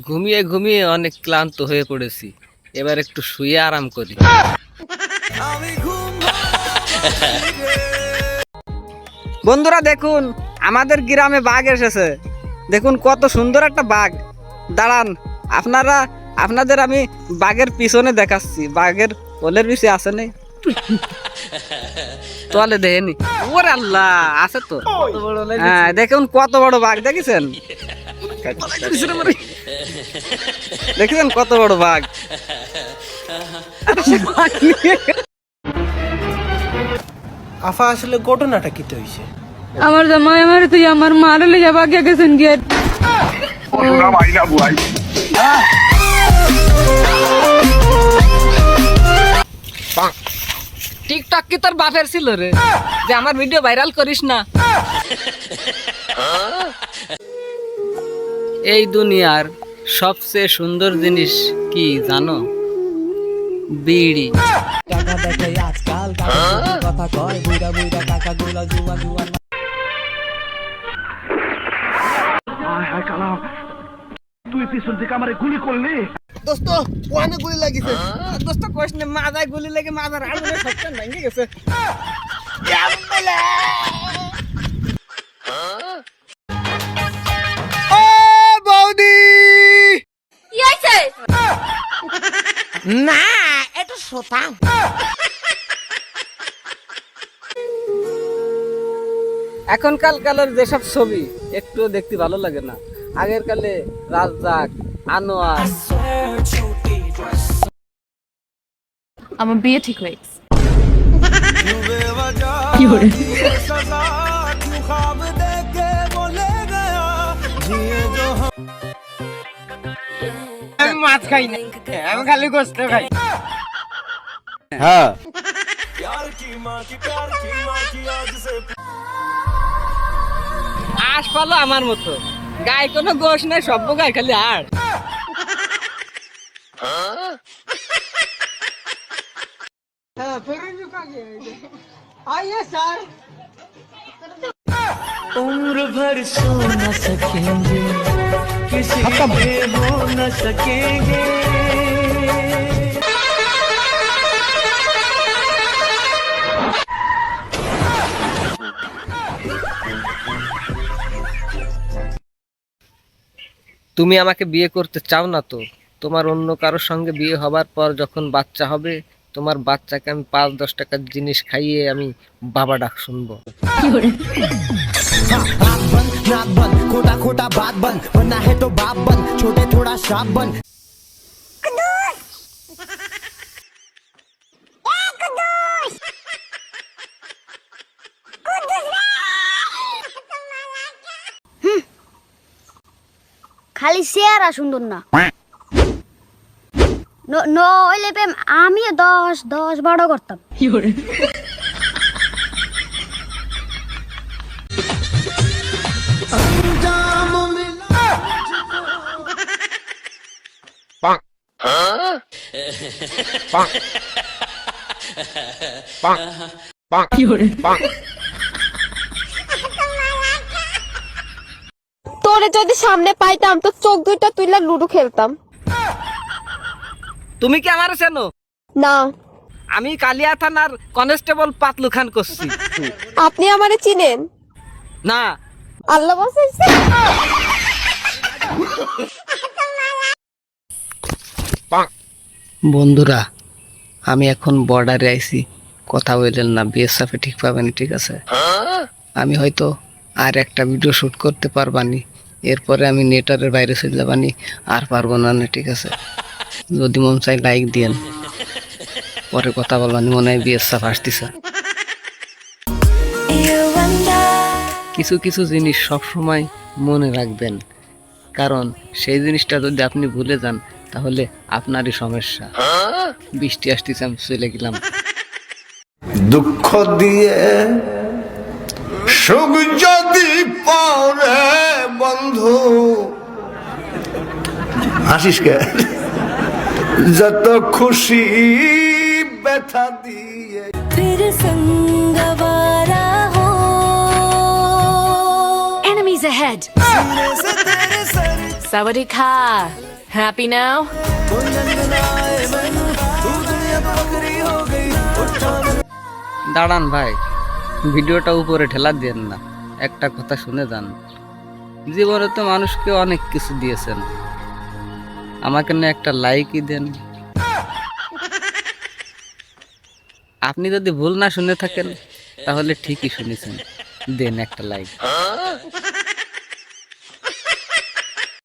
ঘুমিয়ে ঘুমিয়ে অনেক ক্লান্ত হয়ে পড়েছি, এবার একটু শুয়ে আরাম করি। বন্ধুরা দেখুন, আমাদের গ্রামে বাঘ এসেছে। দেখুন কত সুন্দর একটা বাঘ। দাঁড়ান, আপনাদের আমি বাঘের পিছনে দেখাচ্ছি। বাঘের কোলের পিছে আছে নেই, তোলে দেয়নি। ওরে আল্লাহ, আছে তো। হ্যাঁ দেখুন কত বড় বাঘ, দেখেছেন? দেখেছেন কত বড় বাঘ। আফা আসলে ঘটনাটা কি হইছে? আমার জামাই আমার তুই আমার মারে লিয়ে বাগে গেছেন গিয়ে। টিকটক কি তোর বাপের ছিল রে, যে আমার ভিডিও ভাইরাল করিস না? এই দুনিয়ার সবচেয়ে সুন্দর জিনিস কি জানো? বিড়ি। টাকা দেখে আজকাল কথা কয় বুইরা বুইরা টাকা গুলা জুয়া জুয়া। তুই পিছন থেকে আমারে গুলি করলি? দোস্ত কোয়ানে গুলি লাগিছে? দোস্ত কইস না, মাথায় গুলি লেগে মাথার আঙুলে সবটা ভেঙে গেছে। ও বৌদি! না, এটা শতাং। এখনকার কালের যেসব ছবি একটু দেখতে ভালো লাগে না। আগের কালে রাজ্জাক, আনোয়ার। আমার বিয়ে ঠিক হয়ে গেছে। আমি মাছ খাই না, আমি খালি গোস্ত খাই। হ্যাঁ আশ পালো আমার মতো, গায়ে কোনো গোশ নাই, সভ্য গায়ে খালি হাড়। उम्र भर सो न सकेंगे किसी के हो न सकेंगे। তুমি আমাকে বিয়ে করতে চাও না তো? তোমার অন্য কারোর সঙ্গে বিয়ে হবার পর যখন বাচ্চা হবে, তোমার বাচ্চাকে আমি 5-10 টাকার জিনিস খাইয়ে আমি বাবা ডাক শুনবো। नाक बंद खोटा खोटा बात बंद बनना है तो बाप बन छोटे थोड़ा शाप बन। খালি চেহারা সুন্দর না, নইলে প্রেম আমি 10-12 করতাম। তোরে যদি সামনে পাইতাম তো চোখ দুইটা তুইলা লুডো খেলতাম। তুমি কি আমার চেনো? না, আমি কালিয়া থানার কনস্টেবল পাতলু খান করছি। আপনি আমারে চিনেন? না। আল্লাহ বাঁচাইছে। বন্ধুরা, আমি এখন বর্ডারে আইছি, কথা বললেন না, বিএসএফে ঠিক পাবেন, ঠিক আছে? আমি হয়তো আর একটা ভিডিও শুট করতে পারবানি, এরপরে আমি নেটারের বাইরে চলে যাবানি, আর পারবো না, ঠিক আছে? যদি মন চাই লাইক দিয়েন, পরে কথা বলবানি, মনে হয় বিএসএফ আসতেছে। কিছু কিছু জিনিস সবসময় মনে রাখবেন, কারণ সেই জিনিসটা যদি আপনি ভুলে যান তাহলে আপনারই সমস্যা। বৃষ্টি আসতেছে, আমি চলে গেলাম। দুঃখ দিয়ে সুখ যদি পরে বন্ধু, হাসিস কে? যত খুশি ব্যথা দিয়ে फिर संगवारा हो। Enemies ahead! Sawadika. Happy now? দাঁড়ান ভাই, ভিডিওটা উপরে ঠেলা দিয়েন না, একটা কথা শুনে যান। জীবনে তো মানুষকে অনেক কিছু দিয়েছেন, আমাকে না একটা লাইকই দেন। আপনি যদি ভুল না শুনে থাকেন তাহলে ঠিকই শুনেছেন, দেন একটা লাইক।